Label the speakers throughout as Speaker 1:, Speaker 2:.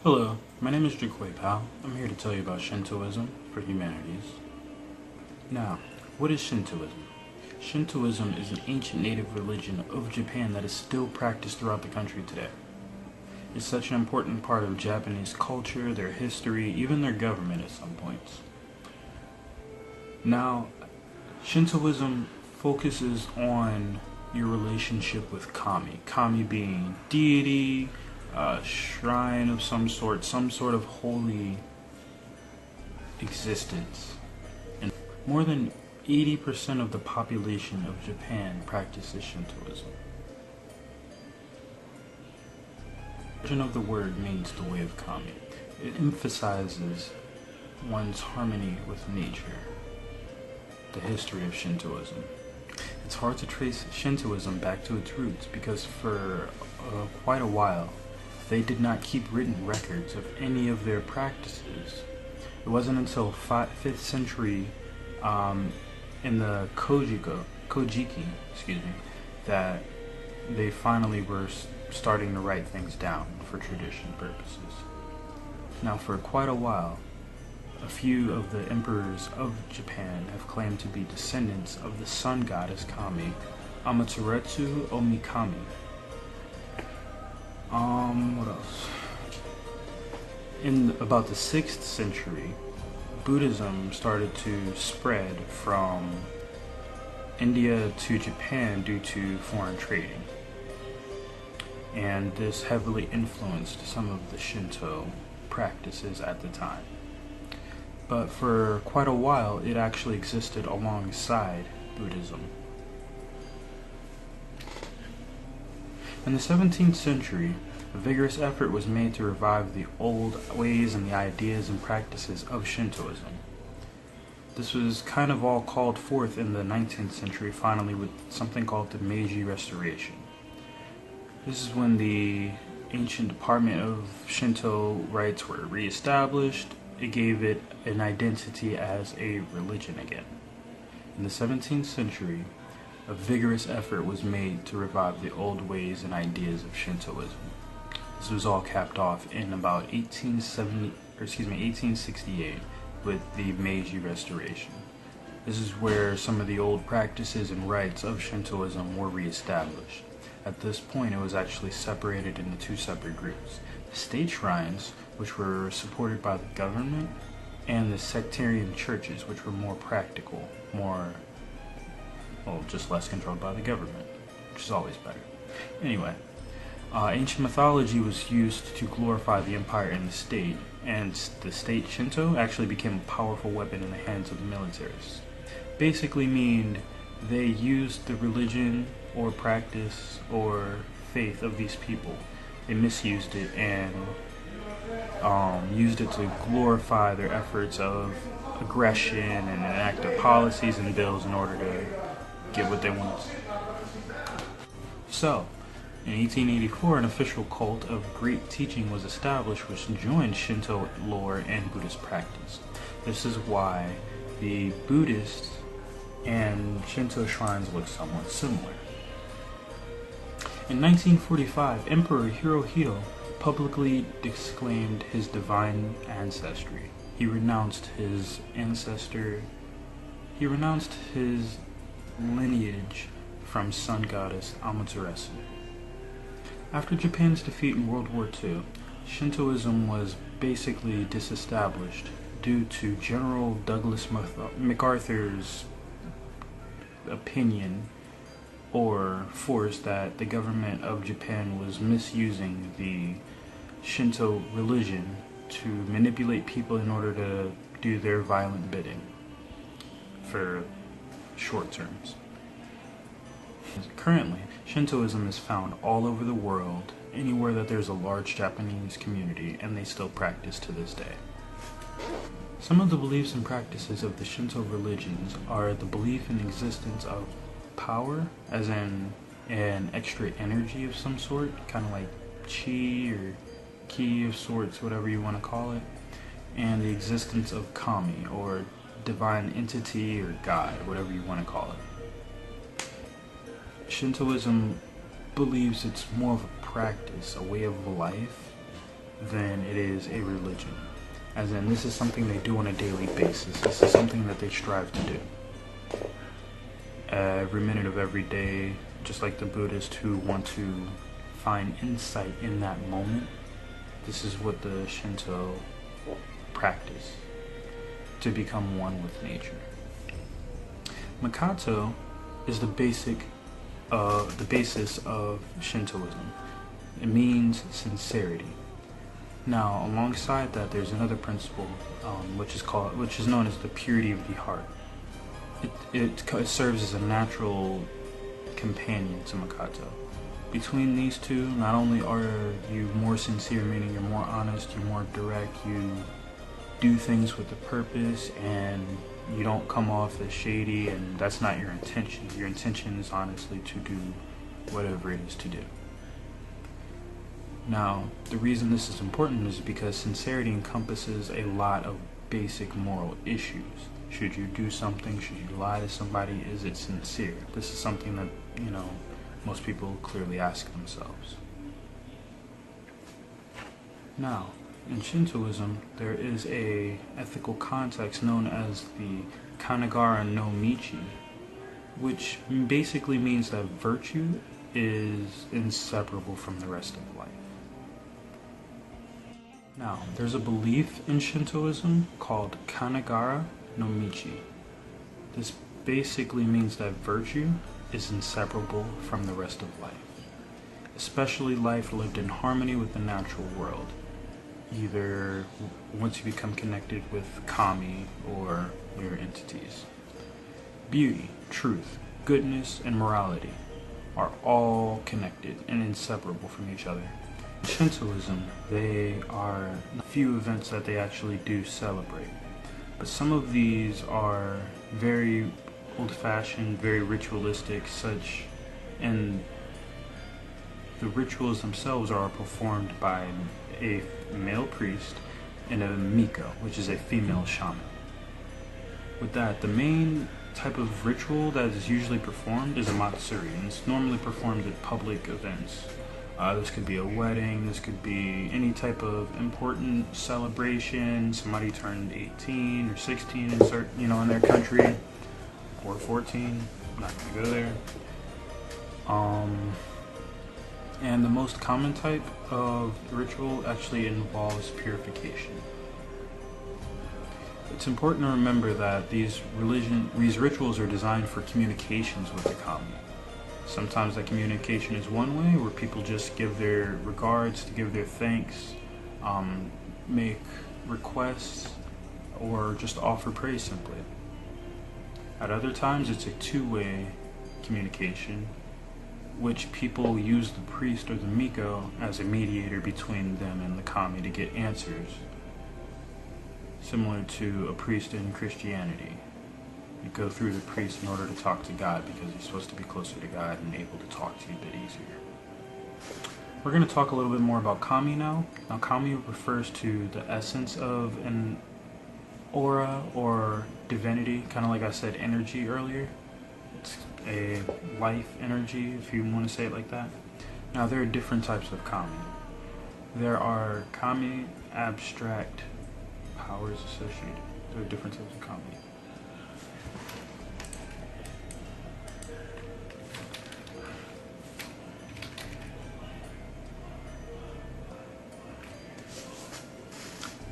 Speaker 1: Hello, my name is Jaquay Powell. I'm here to tell you about Shintoism for humanities. Now, what is Shintoism? Shintoism is an ancient native religion of Japan that is still practiced throughout the country today. It's such an important part of Japanese culture, their history, even their government at some points. Now, Shintoism focuses on your relationship with kami. Kami being deity, shrine of some sort of holy existence. And more than 80% of the population of Japan practices Shintoism. The origin of the word means the way of kami. It emphasizes one's harmony with nature. The history of Shintoism. It's hard to trace Shintoism back to its roots because for quite a while they did not keep written records of any of their practices. It wasn't until 5th century in the Kojiki, that they finally were starting to write things down for tradition purposes. Now for quite a while, a few of the emperors of Japan have claimed to be descendants of the sun goddess Kami, Amaterasu Omikami. What else? In about the 6th century, Buddhism started to spread from India to Japan due to foreign trading. And this heavily influenced some of the Shinto practices at the time. But for quite a while, it actually existed alongside Buddhism. In the 17th century, a vigorous effort was made to revive the old ways and the ideas and practices of Shintoism. This was kind of all called forth in the 19th century, finally with something called the Meiji Restoration. This is when the ancient department of Shinto rites were reestablished. It gave it an identity as a religion again. In the 17th century, a vigorous effort was made to revive the old ways and ideas of Shintoism. This was all capped off in about 1868 with the Meiji Restoration. This is where some of the old practices and rites of Shintoism were reestablished. At this point, it was actually separated into two separate groups. The state shrines, which were supported by the government, and the sectarian churches, which were more practical, just less controlled by the government, which is always better. Anyway, ancient mythology was used to glorify the empire and the state, and the state Shinto actually became a powerful weapon in the hands of the militarists. Basically mean they used the religion or practice or faith of these people. They misused it and used it to glorify their efforts of aggression and enact their policies and bills in order to get what they want. So, in 1884, an official cult of great teaching was established which joined Shinto lore and Buddhist practice. This is why the Buddhist and Shinto shrines look somewhat similar. In 1945, Emperor Hirohito publicly disclaimed his divine ancestry. He renounced his lineage from sun goddess Amaterasu. After Japan's defeat in World War II, Shintoism was basically disestablished due to General Douglas MacArthur's opinion or force that the government of Japan was misusing the Shinto religion to manipulate people in order to do their violent bidding for short terms. Currently, Shintoism is found all over the world, anywhere that there's a large Japanese community, and they still practice to this day. Some of the beliefs and practices of the Shinto religions are the belief in the existence of power, as in an extra energy of some sort, kind of like chi or ki of sorts, whatever you want to call it, and the existence of kami, or divine entity or God, whatever you want to call it. Shintoism believes it's more of a practice, a way of life, than it is a religion. As in, this is something they do on a daily basis. This is something that they strive to do. Every minute of every day, just like the Buddhists who want to find insight in that moment, this is what the Shinto practice, to become one with nature. Makato is the basis of Shintoism. It means sincerity. Now, alongside that, there's another principle, which is known as the purity of the heart. It serves as a natural companion to Makato. Between these two, not only are you more sincere, meaning you're more honest, you're more direct, you do things with a purpose, and you don't come off as shady, and that's not your intention. Your intention is honestly to do whatever it is to do. Now, the reason this is important is because sincerity encompasses a lot of basic moral issues. Should you do something? Should you lie to somebody? Is it sincere? This is something that, most people clearly ask themselves. Now, in Shintoism, there is a ethical context known as the Kanagara no Michi, which basically means that virtue is inseparable from the rest of life. Now, there's a belief in Shintoism called Kanagara no Michi. This basically means that virtue is inseparable from the rest of life, especially life lived in harmony with the natural world, either once you become connected with kami or your entities. Beauty, truth, goodness, and morality are all connected and inseparable from each other. In Shintoism, they are a few events that they actually do celebrate, but some of these are very old-fashioned, very ritualistic, and the rituals themselves are performed by a male priest and a miko, which is a female shaman. With that, the main type of ritual that is usually performed is a matsuri, and it's normally performed at public events. This could be a wedding, this could be any type of important celebration. Somebody turned 18 or 16 in their country, or 14. I'm not gonna go there. And the most common type of ritual actually involves purification. It's important to remember that these rituals are designed for communications with the kami. Sometimes that communication is one way, where people just give their regards, to give their thanks, make requests, or just offer praise simply. At other times, it's a two-way communication, which people use the priest or the miko as a mediator between them and the kami to get answers, similar to a priest in Christianity. You go through the priest in order to talk to God, because you're supposed to be closer to God and able to talk to you a bit easier. We're going to talk a little bit more about kami now. Now, kami refers to the essence of an aura or divinity, kind of like I said, energy earlier. It's a life energy, if you want to say it like that. Now, there are different types of kami. There are kami abstract powers associated. There are different types of kami.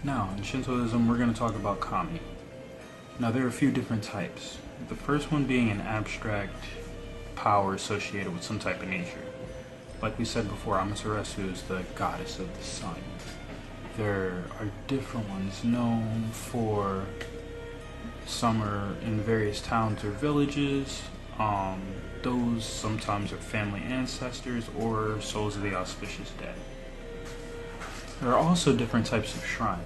Speaker 1: Now, in Shintoism, we're going to talk about kami. Now, there are a few different types. The first one being an abstract power associated with some type of nature. Like we said before, Amaterasu is the goddess of the sun. There are different ones known for summer in various towns or villages. Those sometimes are family ancestors or souls of the auspicious dead. There are also different types of shrines,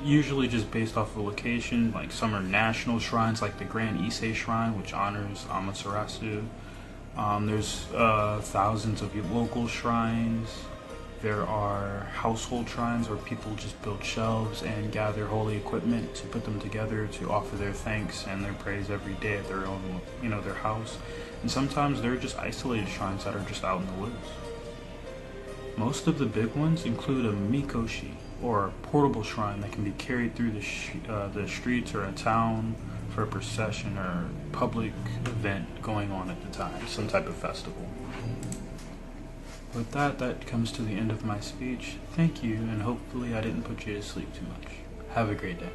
Speaker 1: usually just based off of location. Like some are national shrines, like the Grand Ise Shrine, which honors Amaterasu. There's thousands of local shrines. There are household shrines where people just build shelves and gather holy equipment to put them together to offer their thanks and their praise every day at their own, their house. And sometimes they're just isolated shrines that are just out in the woods. Most of the big ones include a mikoshi, or a portable shrine that can be carried through the streets or a town for a procession or public event going on at the time, some type of festival. With that, that comes to the end of my speech. Thank you, and hopefully I didn't put you to sleep too much. Have a great day.